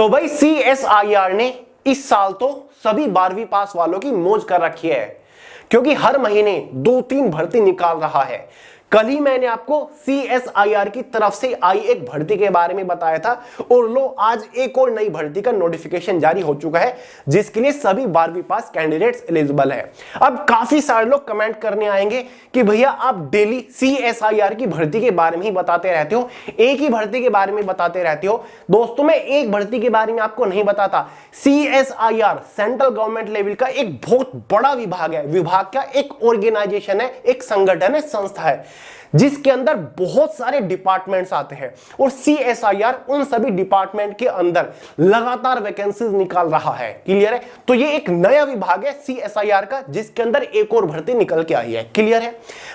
तो भाई CSIR ने इस साल तो सभी 12वीं पास वालों की मौज कर रखी है, क्योंकि हर महीने 2-3 भर्ती निकाल रहा है। कल ही मैंने आपको CSIR की तरफ से आई एक भर्ती के बारे में बताया था, और लो आज एक और नई भर्ती का नोटिफिकेशन जारी हो चुका है, जिसके लिए सभी 12वीं पास कैंडिडेट्स एलिजिबल है। अब काफी सारे लोग कमेंट करने आएंगे कि भैया आप डेली CSIR की भर्ती के बारे में ही बताते रहते हो, एक ही भर्ती के बारे में बताते रहते हो। दोस्तों, मैं एक भर्ती के बारे में आपको नहीं बताता। CSIR सेंट्रल गवर्नमेंट लेवल का एक बहुत बड़ा विभाग है, विभाग का एक ऑर्गेनाइजेशन है, एक संगठन है, संस्था है, जिसके अंदर बहुत सारे डिपार्टमेंट्स आते हैं, और CSIR उन सभी डिपार्टमेंट के अंदर लगातार वैकेंसीज निकाल रहा है। क्लियर है? तो ये एक नया विभाग है CSIR का, जिसके अंदर एक और भर्ती निकल के आई है। क्लियर है?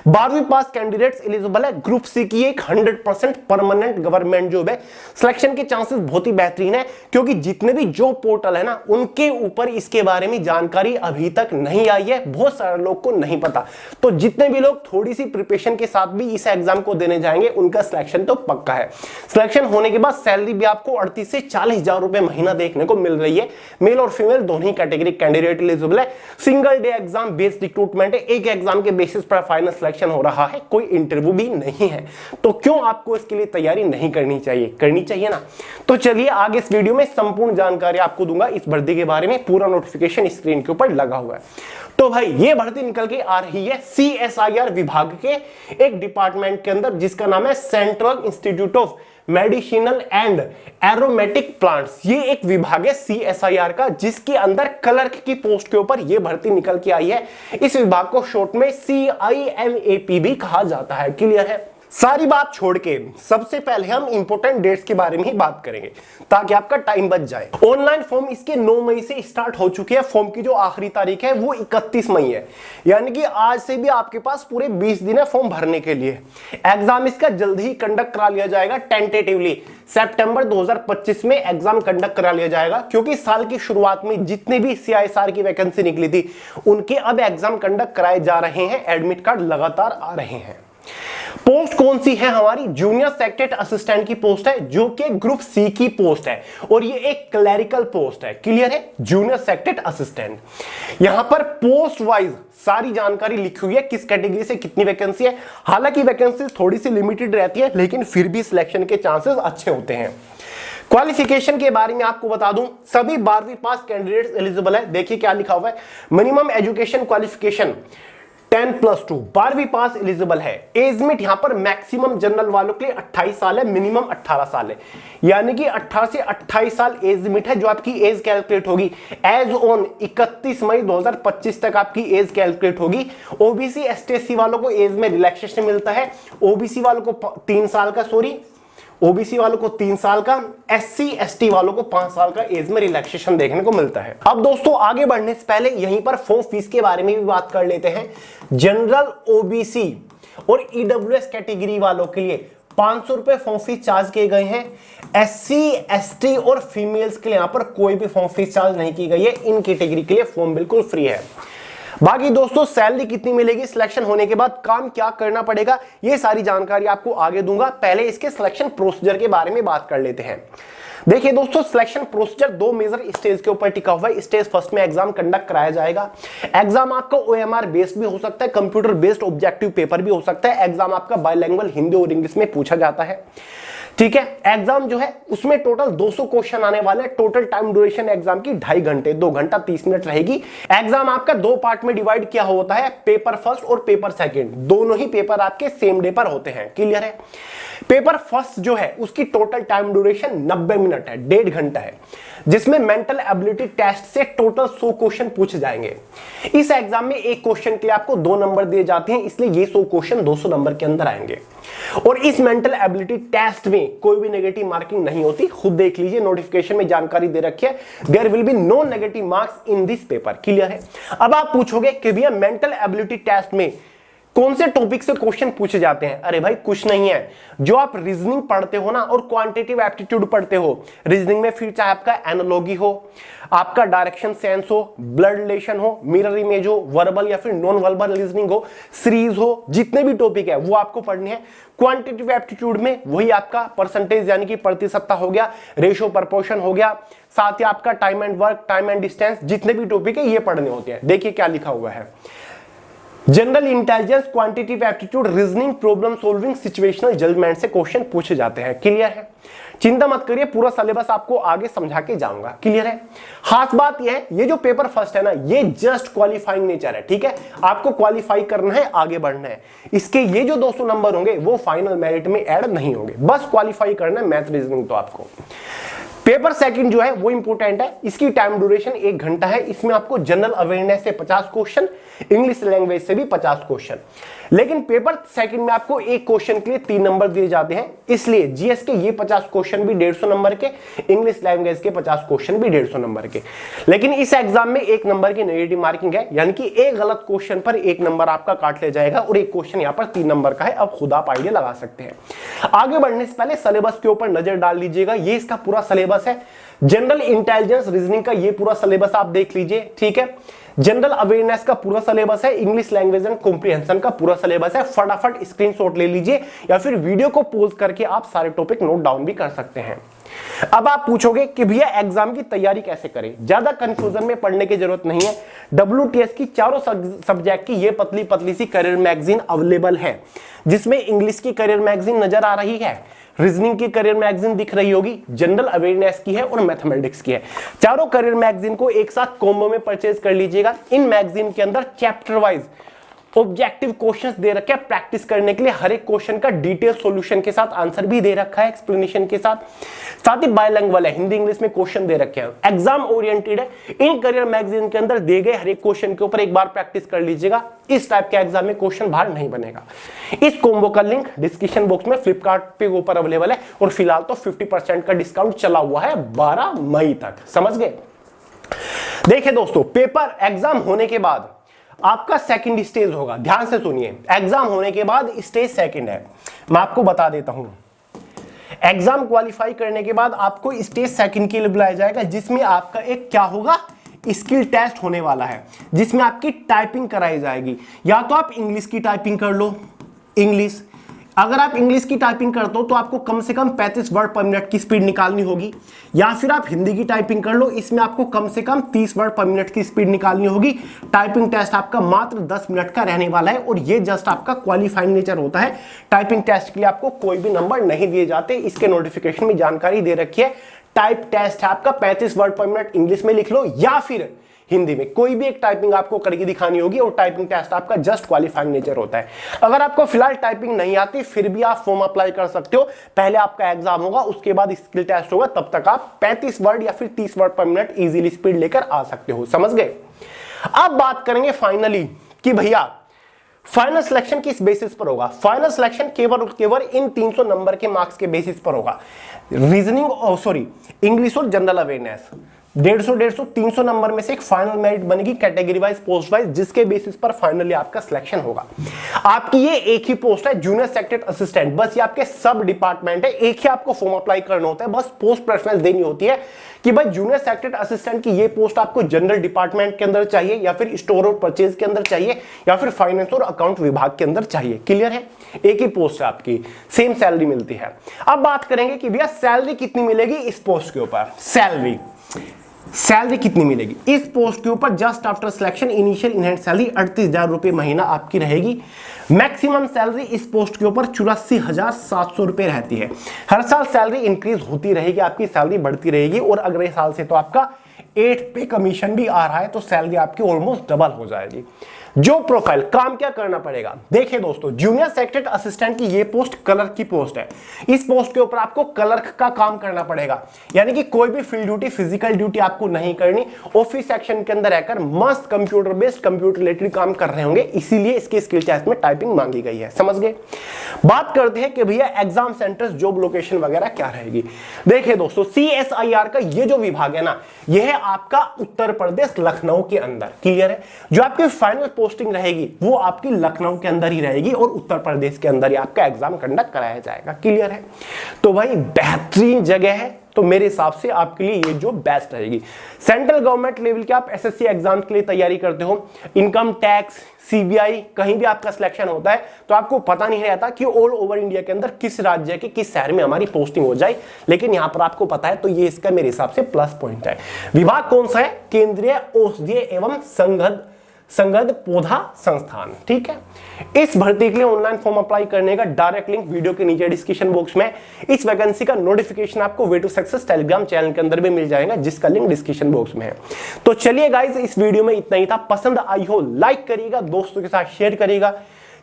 12वीं पास कैंडिडेट्स एलिजिबल है। ग्रुप सी की एक 100% परमानेंट गवर्नमेंट जॉब है। सिलेक्शन के चांसेस बहुत ही बेहतरीन है, क्योंकि जितने भी जॉब पोर्टल है ना, उनके ऊपर इसके बारे में जानकारी अभी तक नहीं आई है, बहुत सारे लोग को नहीं पता। तो जितने भी लोग थोड़ी सी प्रिपरेशन के साथ भी इस एग्जाम को देने जाएंगे, उनका सिलेक्शन तो पक्का है। सिलेक्शन होने के बाद सैलरी भी आपको 38 से 40 हजार रुपए महीना देखने को मिल रही है। मेल और फीमेल दोनों ही कैटेगरी कैंडिडेट एलिजिबल है। Single day exam based recruitment है, एक एग्जाम के बेसिस पर फाइनल सिलेक्शन हो रहा है, कोई इंटरव्यू भी नहीं है। तो क्यों आपको इसके लिए तैयारी नहीं करनी चाहिए? करनी चाहिए ना। तो चलिए आगे इस वीडियो में संपूर्ण जानकारी आपको दूंगा इस भर्ती के बारे में। पूरा नोटिफिकेशन स्क्रीन के ऊपर लगा हुआ है। तो भाई ये भर्ती निकल के आ रही है CSIR विभाग के एक डिपार्टमेंट के अंदर, जिसका नाम है central institute of medicinal and aromatic plants. ये एक विभाग है CSIR का, जिसके अंदर क्लर्क की पोस्ट के ऊपर ये भर्ती निकल के आई है। इस विभाग को शॉर्ट में CIMAP भी कहा जाता है। क्लियर है? सारी बात छोड़ के सबसे पहले हम इंपोर्टेंट डेट्स के बारे में ही बात करेंगे, ताकि आपका टाइम बच जाए। ऑनलाइन फॉर्म इसके 9 मई से स्टार्ट हो चुकी है। फॉर्म की जो आखिरी तारीख है वो 31 मई है, यानी कि आज से भी आपके पास पूरे 20 दिन है फॉर्म भरने के लिए। एग्जाम इसका जल्द ही कंडक्ट करा लिया जाएगा। टेंटेटिवली सितंबर 2025 में एग्जाम कंडक्ट करा लिया जाएगा, क्योंकि साल की शुरुआत में जितने भी CSIR की वैकेंसी निकली थी, उनके अब एग्जाम कंडक्ट कराए जा रहे हैं। एडमिट कार्ड लगातार आ रहे हैं। पोस्ट कौन सी है? हमारी जूनियर सेक्रेटरी असिस्टेंट की पोस्ट है, जो कि ग्रुप सी की पोस्ट है, और ये एक क्लरिकल पोस्ट है। क्लियर है? Junior secretary assistant. यहां पर पोस्ट वाइज सारी जानकारी लिखी हुई है, किस कैटेगरी से कितनी वैकेंसी है। हालांकि वैकेंसी थोड़ी सी लिमिटेड रहती है, लेकिन फिर भी सिलेक्शन के चांसेस अच्छे होते हैं। क्वालिफिकेशन के बारे में आपको बता दूं, सभी 12वीं पास कैंडिडेट्स एलिजिबल है। देखिए क्या लिखा हुआ है। मिनिमम एजुकेशन क्वालिफिकेशन 10+2, 12वीं पास एलिजिबल है। एज लिमिट यहां पर मैक्सिमम जनरल वालों के लिए 28 साल है, मिनिमम 18 साल है, यानी कि 18 से 28 साल एज लिमिट है, जो आपकी एज कैलकुलेट होगी एज ऑन 31 मई 2025 तक आपकी एज कैलकुलेट होगी। ओबीसी ST/SC वालों को एज में रिलैक्सेशन मिलता है। ओबीसी वालों को 3 साल का, ओबीसी वालों को 3 साल का, SC/ST वालों को 5 साल का एज में रिलैक्सेशन देखने को मिलता है। अब दोस्तों आगे बढ़ने से पहले यहीं पर फॉर्म फीस के बारे में भी बात कर लेते हैं। जनरल, OBC और EWS कैटेगरी वालों के लिए 500 रुपए फॉर्म फीस चार्ज किए गए हैं। SC/ST और फीमेल्स के लिए यहां पर कोई भी फॉर्म फीस चार्ज नहीं की गई है। इन कैटेगरी के लिए फॉर्म बिल्कुल फ्री है। बाकी दोस्तों सैलरी कितनी मिलेगी, सिलेक्शन होने के बाद काम क्या करना पड़ेगा, ये सारी जानकारी आपको आगे दूंगा। पहले इसके सिलेक्शन प्रोसीजर के बारे में बात कर लेते हैं। देखिए दोस्तों, सिलेक्शन प्रोसीजर 2 मेजर स्टेज के ऊपर टिका हुआ है। स्टेज फर्स्ट में एग्जाम कंडक्ट कराया जाएगा। एग्जाम आपका OMR बेस्ड भी हो सकता है, कंप्यूटर बेस्ड ऑब्जेक्टिव पेपर भी हो सकता है। एग्जाम आपका बाइलैंग्वेज हिंदी और इंग्लिश में पूछा जाता है। ठीक है? एग्जाम जो है उसमें टोटल 200 क्वेश्चन आने वाले हैं। टोटल टाइम ड्यूरेशन एग्जाम की 2.5 घंटे, 2 घंटा 30 मिनट रहेगी। एग्जाम आपका 2 पार्ट में डिवाइड किया होता है, पेपर फर्स्ट और पेपर सेकंड। दोनों ही पेपर आपके सेम डे पर होते हैं। क्लियर है? पेपर फर्स्ट जो है उसकी टोटल टाइम ड्यूरेशन 90 मिनट है, 1.5 घंटा है, जिसमें मेंटल एबिलिटी टेस्ट से टोटल 100 क्वेश्चन पूछे जाएंगे। इस एग्जाम में एक क्वेश्चन के लिए आपको 2 नंबर दिए जाते हैं, इसलिए ये 100 क्वेश्चन 200 नंबर के अंदर आएंगे। और इस मेंटल एबिलिटी टेस्ट में कोई भी नेगेटिव मार्किंग नहीं होती। खुद देख लीजिए, नोटिफिकेशन में जानकारी दे रखी है, there will be no negative marks in this paper. Clear है? अब आप पूछोगे कि भैया मेंटल एबिलिटी टेस्ट में कौन से टॉपिक से क्वेश्चन पूछे जाते हैं? अरे भाई कुछ नहीं है, जो आप रीजनिंग पढ़ते हो ना और क्वांटिटेटिव एप्टीट्यूड पढ़ते हो रीजनिंग में, फिर चाहे आपका एनालॉजी हो, आपका डायरेक्शन सेंस हो, ब्लड रिलेशन हो, मिरर इमेज हो, वर्बल या फिर नॉन वर्बल रीजनिंग हो, सीरीज हो, जितने भी टॉपिक है वो आपको पढ़ने हैं। क्वांटिटेटिव एप्टीट्यूड में वही आपका परसेंटेज यानी कि प्रतिशतता हो गया, रेशो प्रपोर्शन हो गया, साथ ही आपका time and work, time and distance, जितने भी टॉपिक है ये पढ़ने होते हैं। देखिए क्या लिखा हुआ है, general intelligence, quantitative aptitude, reasoning, problem solving, situational judgement से क्वेश्चन पूछे जाते हैं। क्लियर है? चिंता मत करिए, पूरा सिलेबस आपको आगे समझा के जाऊंगा। क्लियर है? खास बात यह है, ये जो पेपर फर्स्ट है ना, ये जस्ट क्वालिफाइंग नेचर है। ठीक है, आपको क्वालिफाई करना है, आगे बढ़ना है। इसके ये जो 200 नंबर होंगे वो फाइनल मेरिट में ऐड नहीं होंगे, बस क्वालिफाई करना है मैथ रीजनिंग। तो आपको पेपर सेकंड जो है वो इंपॉर्टेंट है, इसकी टाइम ड्यूरेशन 1 घंटा है। इसमें आपको जनरल अवेयरनेस से 50 क्वेश्चन, इंग्लिश लैंग्वेज से भी 50 क्वेश्चन, लेकिन पेपर सेकंड में आपको एक क्वेश्चन के लिए 3 नंबर दिए जाते हैं, इसलिए जीएस के ये 50 क्वेश्चन भी 150 नंबर के, इंग्लिश लैंग्वेज के 50 क्वेश्चन भी 150 नंबर के। लेकिन इस एग्जाम में 1 नंबर की नेगेटिव मार्किंग है, यानी कि एक गलत क्वेश्चन पर 1 नंबर आपका काट लिया जाएगा और एक क्वेश्चन यहाँ पर 3 नंबर का है। अब खुद आप आइडिया लगा सकते हैं। आगे बढ़ने से पहले सिलेबस के ऊपर नजर डाल लीजिएगा, ये इसका पूरा सिलेबस है। जनरल इंटेलिजेंस रीजनिंग का ये पूरा सिलेबस आप देख लीजिए। ठीक है, जनरल अवेयरनेस का पूरा सिलेबस है, इंग्लिश लैंग्वेज एंड कॉम्प्रिहेंशन का पूरा सिलेबस है। फटाफट स्क्रीनशॉट ले लीजिए या फिर वीडियो को पॉज करके आप सारे टॉपिक नोट डाउन भी कर सकते हैं। अब आप पूछोगे कि भैया एग्जाम की तैयारी कैसे करें? ज्यादा कंफ्यूजन में पढ़ने की जरूरत नहीं है। WTS की चारों सब्जेक्ट की ये पतली पतली सी करियर मैगजीन अवेलेबल है, जिसमें इंग्लिश की करियर मैगजीन नजर आ रही है, रीजनिंग की करियर मैगजीन दिख रही होगी, जनरल अवेयरनेस की है और मैथमेटिक्स की है। चारों करियर मैगजीन को एक साथ कॉम्बो में परचेज कर लीजिएगा। इन मैगजीन के अंदर चैप्टर वाइज ऑब्जेक्टिव क्वेश्चंस दे रखे हैं प्रैक्टिस करने के लिए, हर एक क्वेश्चन का डिटेल सॉल्यूशन के साथ आंसर भी दे रखा है, एक्सप्लेनेशन के साथ। साथ ही बायलैंग्वेज है, हिंदी इंग्लिश में क्वेश्चन दे रखे हैं, एग्जाम ओरिएंटेड है। इन करियर मैगजीन के अंदर दे गए हर एक क्वेश्चन के ऊपर एक बार प्रैक्टिस कर लीजिएगा, इस टाइप के एग्जाम में क्वेश्चन बाहर नहीं बनेगा। इस कॉम्बो का लिंक डिस्क्रिप्शन बॉक्स में फ्लिपकार्ट पे ऊपर अवेलेबल है और फिलहाल तो 50% का डिस्काउंट चला हुआ है 12 मई तक। समझ गए? देखिए दोस्तों, पेपर एग्जाम होने के बाद आपका सेकंड स्टेज होगा। ध्यान से सुनिए, एग्जाम होने के बाद स्टेज सेकंड है, मैं आपको बता देता हूं। एग्जाम क्वालिफाई करने के बाद आपको स्टेज सेकंड के लिए बुलाया जाएगा, जिसमें आपका एक क्या होगा, स्किल टेस्ट होने वाला है, जिसमें आपकी टाइपिंग कराई जाएगी। या तो आप इंग्लिश की टाइपिंग कर लो, इंग्लिश, अगर आप इंग्लिश की टाइपिंग करते हो तो आपको कम से कम 35 वर्ड पर मिनट की स्पीड निकालनी होगी, या फिर आप हिंदी की टाइपिंग कर लो, इसमें आपको कम से कम 30 वर्ड पर मिनट की स्पीड निकालनी होगी। टाइपिंग टेस्ट आपका मात्र 10 मिनट का रहने वाला है और ये जस्ट आपका क्वालिफाइंग नेचर होता है। टाइपिंग टेस्ट के लिए आपको कोई भी नंबर नहीं दिए जाते, इसके नोटिफिकेशन में जानकारी दे रखी है। टाइप टेस्ट है आपका 35 वर्ड पर मिनट, इंग्लिश में लिख लो या फिर हिंदी में, कोई भी एक टाइपिंग आपको करके दिखानी होगी और टाइपिंग टेस्ट आपका जस्ट क्वालिफाइंग नेचर होता है। अगर आपको फिलहाल टाइपिंग नहीं आती फिर भी आप फॉर्म अप्लाई कर सकते हो। पहले आपका एग्जाम होगा, उसके बाद स्किल टेस्ट होगा, तब तक आप 35 वर्ड या फिर 30 वर्ड पर मिनट इजीली स्पीड लेकर आ सकते हो। समझ गए? अब बात करेंगे फाइनली कि भैया फाइनल सिलेक्शन किस बेसिस पर होगा। फाइनल सिलेक्शन केवल इन 300 नंबर के मार्क्स के बेसिस पर होगा। रीजनिंग इंग्लिश और जनरल अवेयरनेस 150, 300 नंबर में से एक फाइनल मेरिट बनेगी कैटेगरी वाइज, पोस्ट वाइज, जिसके बेसिस पर फाइनली आपका सिलेक्शन होगा। आपकी ये एक ही पोस्ट है, जूनियर सेक्रेटरी असिस्टेंट, बस ये आपके सब डिपार्टमेंट है, एक ही आपको फॉर्म अप्लाई करना होता है, बस पोस्ट प्रेफरेंस देनी होती है कि भाई जूनियर सेक्रेटरी असिस्टेंट की ये पोस्ट आपको जनरल डिपार्टमेंट के अंदर चाहिए, या फिर स्टोर और परचेज के अंदर चाहिए, या फिर फाइनेंस और अकाउंट विभाग के अंदर चाहिए। क्लियर है? एक ही पोस्ट है आपकी, सेम सैलरी मिलती है। अब बात करेंगे कि भैया सैलरी कितनी मिलेगी इस पोस्ट के ऊपर। सैलरी कितनी मिलेगी इस पोस्ट के ऊपर? Just after selection initial in hand salary 38,000 रुपए महीना आपकी रहेगी। मैक्सिमम सैलरी इस पोस्ट के ऊपर 84,700 रुपए रहती है। हर साल सैलरी इंक्रीज होती रहेगी, आपकी सैलरी बढ़ती रहेगी, और अगले साल से तो आपका 8 पे कमीशन भी आ रहा है, तो सैलरी आपकी ऑलमोस्ट डबल हो जाएगी। जो प्रोफाइल, काम क्या करना पड़ेगा? देखिए दोस्तों, जूनियर सेक्रेटरी असिस्टेंट की ये पोस्ट क्लर्क की पोस्ट है। इस पोस्ट के ऊपर आपको क्लर्क का काम करना पड़ेगा, यानी कि कोई भी फील्ड ड्यूटी, फिजिकल ड्यूटी आपको नहीं करनी। ऑफिस सेक्शन के अंदर रहकर मस्त कंप्यूटर बेस्ड, कंप्यूटर रिलेटेड काम कर रहे होंगे, इसीलिए इसके स्किल टेस्ट में टाइपिंग मांगी गई है। समझ गए? बात करते हैं कि भैया एग्जाम सेंटर्स, जॉब लोकेशन वगैरह क्या रहेगी। देखिए दोस्तों, CSIR का ये जो विभाग है ना, यह है आपका उत्तर प्रदेश लखनऊ के अंदर। क्लियर है? जो आपकी फाइनल पोस्टिंग रहेगी वो आपकी लखनऊ के अंदर ही रहेगी और उत्तर प्रदेश के अंदर ही आपका एग्जाम कंडक्ट कराया जाएगा। क्लियर है? तो भाई बेहतरीन जगह है, तो मेरे हिसाब से आपके लिए ये जो बेस्ट रहेगी। सेंट्रल गवर्नमेंट लेवल के आप एसएससी एग्जाम के लिए तैयारी करते हो, इनकम टैक्स, सीबीआई, कहीं भी आपका सिलेक्शन होता है तो आपको पता नहीं रहता कि ऑल ओवर इंडिया के अंदर किस राज्य के किस शहर में हमारी पोस्टिंग हो जाए, लेकिन यहां पर आपको पता है, तो ये इसका मेरे हिसाब से प्लस पॉइंट है। विभाग कौन सा है? केंद्रीय औषधीय एवं संगध पौधा संस्थान। ठीक है? इस भर्ती के लिए ऑनलाइन फॉर्म अप्लाई करने का डायरेक्ट लिंक वीडियो के नीचे डिस्क्रिप्शन बॉक्स में। इस वैकेंसी का नोटिफिकेशन आपको way to success telegram channel के अंदर भी मिल जाएगा, जिसका लिंक डिस्क्रिप्शन बॉक्स में है। तो चलिए गाइस, इस वीडियो में इतना ही था। पसंद आई हो लाइक करिएगा, दोस्तों के साथ शेयर करिएगा,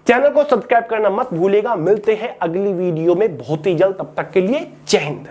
चैनल को सब्सक्राइब करना मत भूलिएगा। मिलते हैं अगली वीडियो में बहुत ही जल्द, तब तक के लिए जय हिंद।